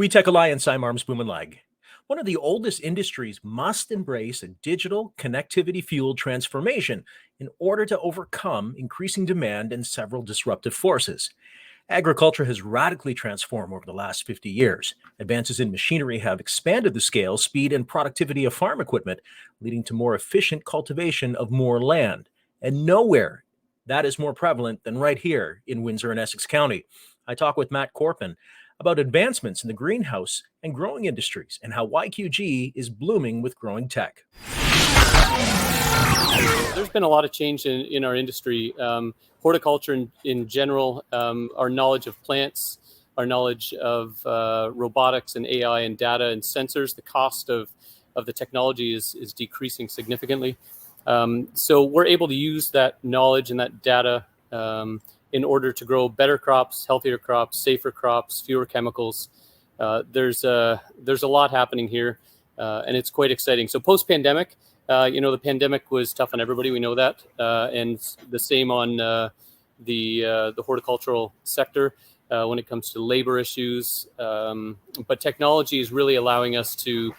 We Tech Alliance, I'm Arms Bumanlag. One of the oldest industries must embrace a digital connectivity fueled transformation in order to overcome increasing demand and several disruptive forces. Agriculture has radically transformed over the last 50 years. Advances in machinery have expanded the scale, speed, and productivity of farm equipment, leading to more efficient cultivation of more land. And nowhere that is more prevalent than right here in Windsor and Essex County. I talk with Matt Korpan about advancements in the greenhouse and growing industries and how YQG is blooming with growing tech. There's been a lot of change in our industry. Horticulture in general, our knowledge of plants, our knowledge of robotics and AI and data and sensors, the cost of the technology is decreasing significantly. So we're able to use that knowledge and that data in order to grow better crops, healthier crops, safer crops, fewer chemicals. There's a lot happening here, and it's quite exciting. So post-pandemic, the pandemic was tough on everybody. We know that, and the same on the horticultural sector when it comes to labor issues. But technology is really allowing us to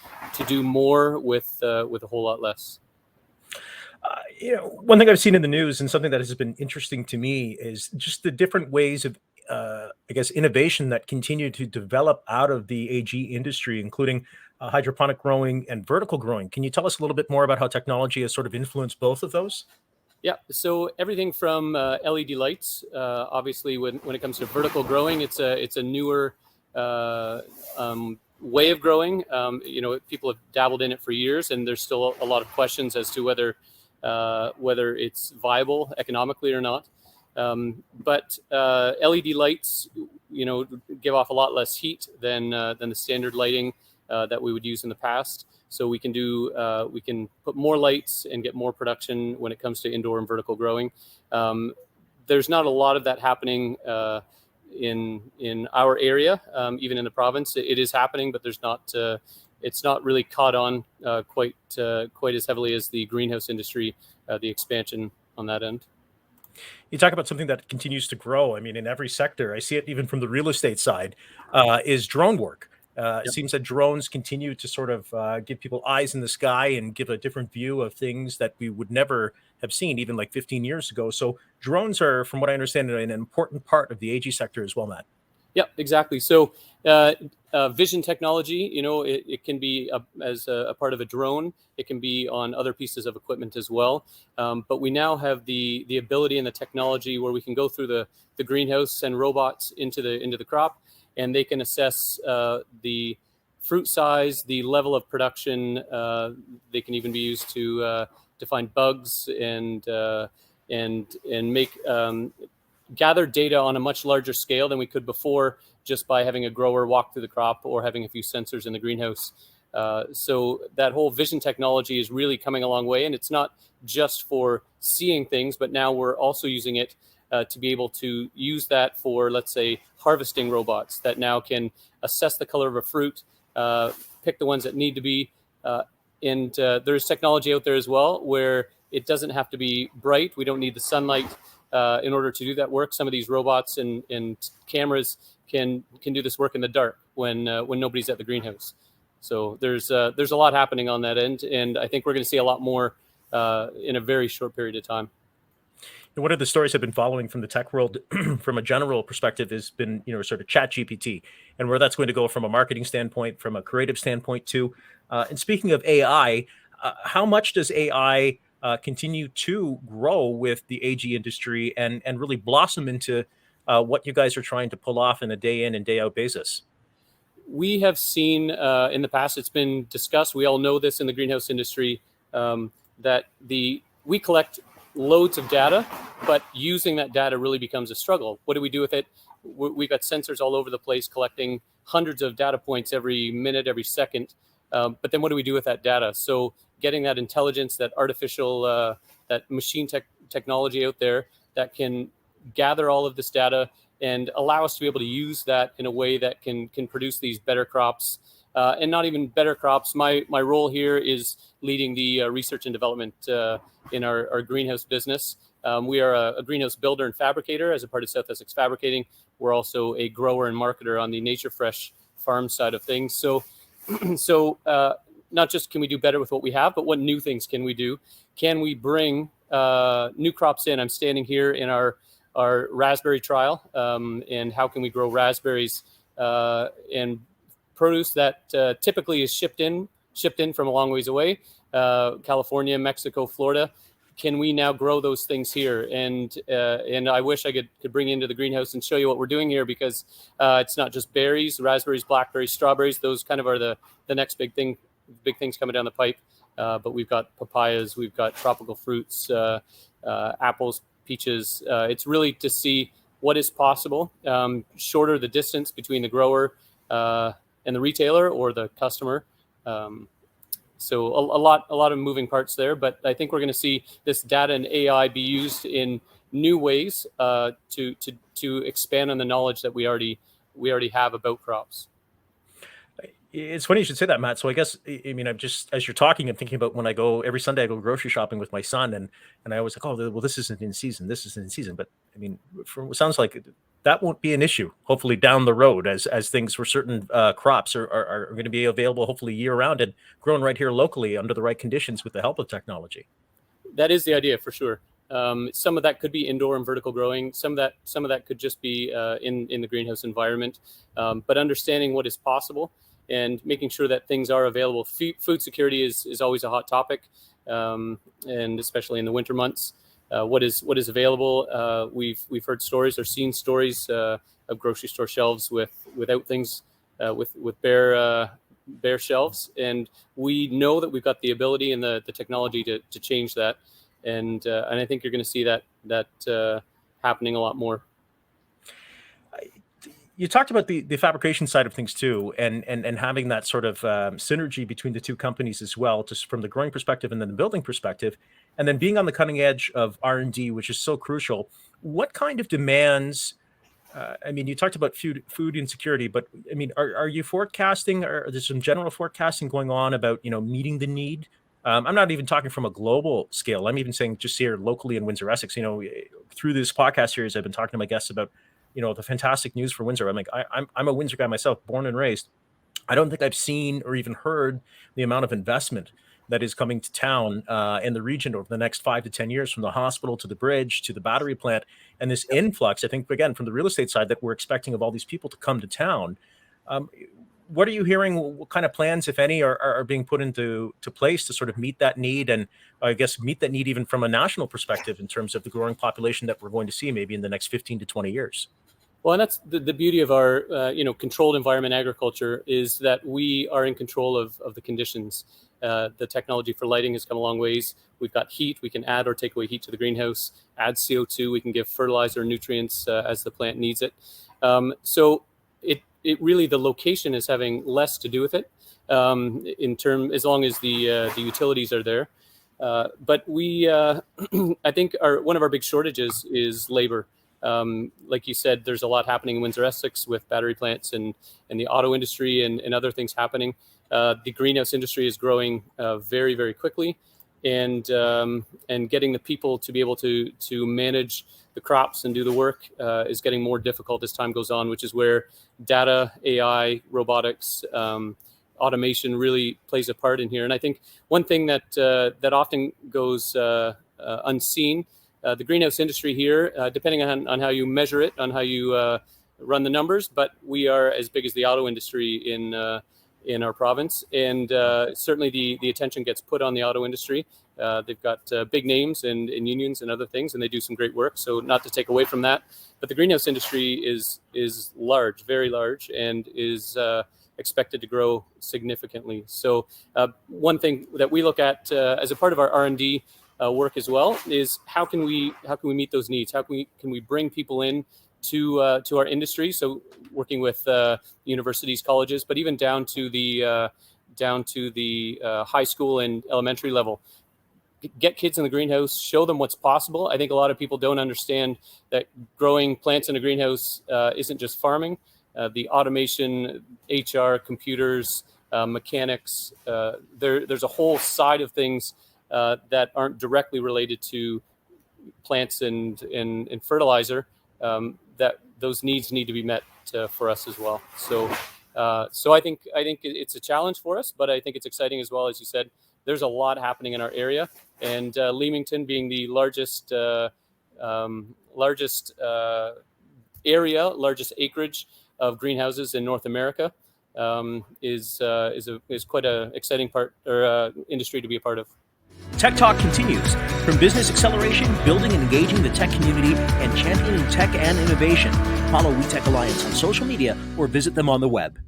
do more with a whole lot less. One thing I've seen in the news and something that has been interesting to me is just the different ways of, innovation that continue to develop out of the AG industry, including hydroponic growing and vertical growing. Can you tell us a little bit more about how technology has sort of influenced both of those? Yeah, so everything from LED lights, obviously when it comes to vertical growing, it's a newer way of growing. People have dabbled in it for years, and there's still a lot of questions as to whether it's viable economically or not. But LED lights, give off a lot less heat than the standard lighting that we would use in the past. So we can put more lights and get more production when it comes to indoor and vertical growing. There's not a lot of that happening in our area, even in the province. It is happening, but it's not really caught on quite as heavily as the greenhouse industry, the expansion on that end. You talk about something that continues to grow. I mean, in every sector, I see it even from the real estate side, is drone work. It seems that drones continue to sort of give people eyes in the sky and give a different view of things that we would never have seen even like 15 years ago. So drones are, from what I understand, an important part of the AG sector as well, Matt. Yeah, exactly. So vision technology, it can be as a part of a drone. It can be on other pieces of equipment as well. But we now have the ability and the technology where we can go through the greenhouse, send robots into the crop, and they can assess the fruit size, the level of production. They can even be used to find bugs and make gather data on a much larger scale than we could before, just by having a grower walk through the crop or having a few sensors in the greenhouse. So that whole vision technology is really coming a long way, and it's not just for seeing things, but now we're also using it to be able to use that for, let's say, harvesting robots that now can assess the color of a fruit, pick the ones that need to be. And there's technology out there as well where it doesn't have to be bright. We don't need the sunlight in order to do that work. Some of these robots and cameras can do this work in the dark when nobody's at the greenhouse. So there's a lot happening on that end, and I think we're going to see a lot more in a very short period of time. And one of the stories I've been following from the tech world, from a general perspective, has been sort of ChatGPT and where that's going to go from a marketing standpoint, from a creative standpoint too. And speaking of AI, how much does AI continue to grow with the AG industry and really blossom into what you guys are trying to pull off in a day in and day out basis? We have seen in the past, it's been discussed, we all know this in the greenhouse industry, that we collect loads of data, but using that data really becomes a struggle. What do we do with it? We've got sensors all over the place collecting hundreds of data points every minute, every second. But then what do we do with that data? So getting that intelligence, that artificial, that machine technology out there that can gather all of this data and allow us to be able to use that in a way that can produce these better crops, and not even better crops. My role here is leading the research and development in our greenhouse business. We are a greenhouse builder and fabricator as a part of South Essex Fabricating. We're also a grower and marketer on the Nature Fresh farm side of things. So, not just can we do better with what we have, but what new things can we do? Can we bring new crops in? I'm standing here in our raspberry trial, and how can we grow raspberries and produce that typically is shipped in from a long ways away, California, Mexico, Florida. Can we now grow those things here? And I wish I could bring you into the greenhouse and show you what we're doing here, because it's not just berries, raspberries, blackberries, strawberries. Those kind of are the next big things coming down the pipe. But we've got papayas, we've got tropical fruits, apples, peaches. It's really to see what is possible. Shorter the distance between the grower and the retailer or the customer. So a lot of moving parts there, but I think we're going to see this data and AI be used in new ways to expand on the knowledge that we already have about crops. It's funny you should say that, Matt. So I guess, I mean, I'm just, as you're talking, I'm thinking about when I go every Sunday, I go grocery shopping with my son, and I always like, oh, well, this isn't in season. This isn't in season. But I mean, it sounds like that won't be an issue, hopefully down the road, as things for certain crops are going to be available, hopefully year round and grown right here locally under the right conditions with the help of technology. That is the idea for sure. Some of that could be indoor and vertical growing. Some of that could just be in the greenhouse environment. But understanding what is possible and making sure that things are available. Food security is always a hot topic, and especially in the winter months. What is available? We've heard stories or seen stories of grocery store shelves without things, with bare shelves, and we know that we've got the ability and the technology to change that, and I think you're going to see that happening a lot more. You talked about the fabrication side of things too, and having that sort of synergy between the two companies as well, just from the growing perspective and then the building perspective, and then being on the cutting edge of R&D, which is so crucial. What kind of demands? I mean, you talked about food insecurity, but I mean, are you forecasting, or there's some general forecasting going on about meeting the need? I'm not even talking from a global scale. I'm even saying just here locally in Windsor, Essex. Through this podcast series, I've been talking to my guests about the fantastic news for Windsor. I'm like, I'm a Windsor guy myself, born and raised. I don't think I've seen or even heard the amount of investment that is coming to town in the region over the next 5 to 10 years, from the hospital to the bridge to the battery plant, and this influx, I think, again, from the real estate side, that we're expecting of all these people to come to town. What are you hearing? What kind of plans, if any, are being put into place to sort of meet that need, and I guess meet that need even from a national perspective in terms of the growing population that we're going to see maybe in the next 15 to 20 years? Well, and that's the beauty of our, controlled environment agriculture, is that we are in control of the conditions. The technology for lighting has come a long ways. We've got heat. We can add or take away heat to the greenhouse, add CO2. We can give fertilizer, nutrients as the plant needs it. So it really, the location is having less to do with it, as long as the utilities are there. But we, I think one of our big shortages is labor. Like you said, there's a lot happening in Windsor, Essex, with battery plants and the auto industry and other things happening. The greenhouse industry is growing very, very quickly, and getting the people to be able to manage the crops and do the work is getting more difficult as time goes on, which is where data, AI, robotics, automation really plays a part in here. And I think one thing that often goes unseen, the greenhouse industry here, depending on how you measure it, on how you run the numbers, but we are as big as the auto industry in our province, and certainly the attention gets put on the auto industry. They've got big names and unions and other things, and they do some great work. So not to take away from that, but the greenhouse industry is large, very large, and is expected to grow significantly. So one thing that we look at as a part of our R&D work as well is how can we meet those needs? How can we bring people in to our industry? So working with universities, colleges, but even down to the high school and elementary level. Get kids in the greenhouse, show them what's possible. I think a lot of people don't understand that growing plants in a greenhouse isn't just farming. The automation, HR, computers, mechanics, there's a whole side of things that aren't directly related to plants and fertilizer, that those needs need to be met for us as well. So So I think it's a challenge for us, but I think it's exciting as well. As you said, there's a lot happening in our area, and Leamington being the largest acreage of greenhouses in North America, is quite an exciting part or industry to be a part of. Tech Talk continues. From business acceleration, building and engaging the tech community, and championing tech and innovation. Follow WeTech Alliance on social media or visit them on the web.